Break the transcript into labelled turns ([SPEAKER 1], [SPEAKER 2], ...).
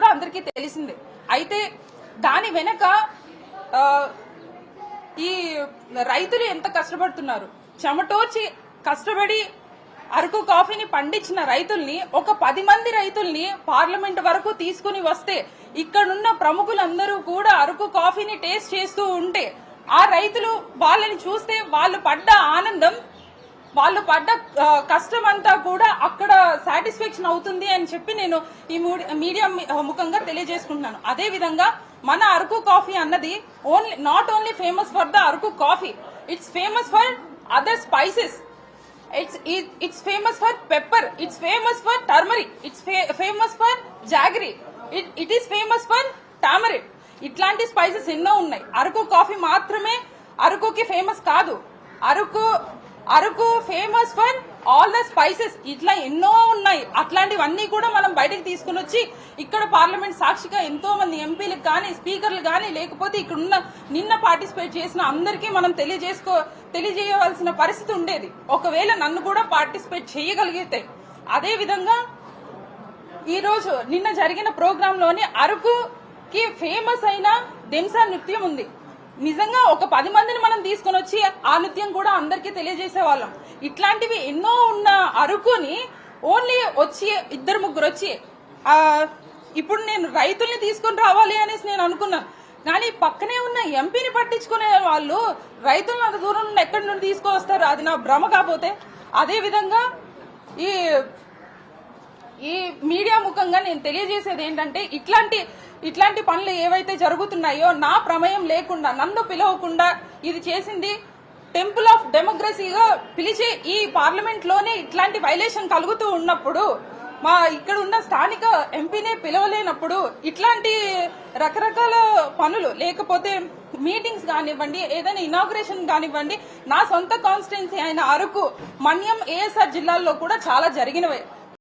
[SPEAKER 1] కూడా అందరికీ తెలిసిందే. అయితే దాని వెనక ఈ రైతులు ఎంత కష్టపడుతున్నారు, చెమటోర్చి కష్టపడి అరకు కాఫీని పండించిన రైతుల్ని, ఒక 10 మంది రైతుల్ని పార్లమెంట్ వరకు తీసుకుని వస్తే ఇక్కడున్న ప్రముఖులందరూ కూడా అరకు కాఫీని టేస్ట్ చేస్తూ ఉంటే ఆ రైతులు వాళ్ళని చూస్తే వాళ్ళు పడ్డ ఆనందం, వాళ్ళు పడ్డ కష్టం అంతా కూడా అక్కడ సాటిస్ఫాక్షన్ అవుతుంది అని చెప్పి నేను ఈ మీడియా ముఖంగా తెలియజేసుకుంటున్నాను. అదే విధంగా మన అరకు కాఫీ అన్నది not only famous for the Araku coffee, it's famous for other spices, it's famous for pepper, it's famous for turmeric, it's famous for jaggery, it is famous for tamarind. ఇట్లాంటి స్పైసెస్ ఎన్నో ఉన్నాయి. Araku coffee మాత్రమే అరకుకి famous కాదు, Araku famous for all the spices. ఇట్లా ఎన్నో ఉన్నాయి. అట్లాంటివన్నీ కూడా మనం బయటకు తీసుకుని వచ్చి ఇక్కడ పార్లమెంట్ సాక్షిగా ఎంతో మంది ఎంపీలకు కానీ, స్పీకర్లు కానీ, లేకపోతే ఇక్కడ నిన్న పార్టిసిపేట్ చేసిన అందరికీ మనం తెలియజేయవలసిన పరిస్థితి ఉండేది, ఒకవేళ నన్ను కూడా పార్టిసిపేట్ చేయగలిగితే. అదే విధంగా ఈ రోజు నిన్న జరిగిన ప్రోగ్రామ్ లోని అరకుకి ఫేమస్ అయిన దెంసా నృత్యం ఉంది. నిజంగా ఒక 10 మందిని మనం తీసుకొని వచ్చి ఆ నృత్యం కూడా అందరికీ తెలియజేసే వాళ్ళం. ఇట్లాంటివి ఎన్నో ఉన్న అరకుని ఓన్లీ వచ్చి 2-3 వచ్చి ఇప్పుడు నేను రైతుల్ని తీసుకొని రావాలి అనేసి నేను అనుకున్నాను. కానీ పక్కనే ఉన్న ఎంపీని పట్టించుకునే వాళ్ళు రైతులను అంత దూరం నుండి ఎక్కడి నుండి తీసుకొస్తారు, అది నా భ్రమ. కాకపోతే అదే విధంగా ఈ మీడియా ముఖంగా నేను తెలియజేసేది ఏంటంటే, ఇట్లాంటి పనులు ఏవైతే జరుగుతున్నాయో నా ప్రమేయం లేకుండా, నన్ను పిలవకుండా ఇది చేసింది టెంపుల్ ఆఫ్ డెమోక్రసీగా పిలిచే ఈ పార్లమెంట్ లోనే ఇట్లాంటి వైలేషన్ కలుగుతూ ఉన్నప్పుడు, మా ఇక్కడ ఉన్న స్థానిక ఎంపీనే పిలవలేనప్పుడు ఇట్లాంటి రకరకాల పనులు, లేకపోతే మీటింగ్స్ కానివ్వండి, ఏదైనా ఇనాగ్రేషన్ కానివ్వండి, నా సొంత కాన్స్టిట్యున్సీ అయిన అరకు, మన్యం, ఏఎస్ఆర్ జిల్లాల్లో కూడా చాలా జరిగినవే.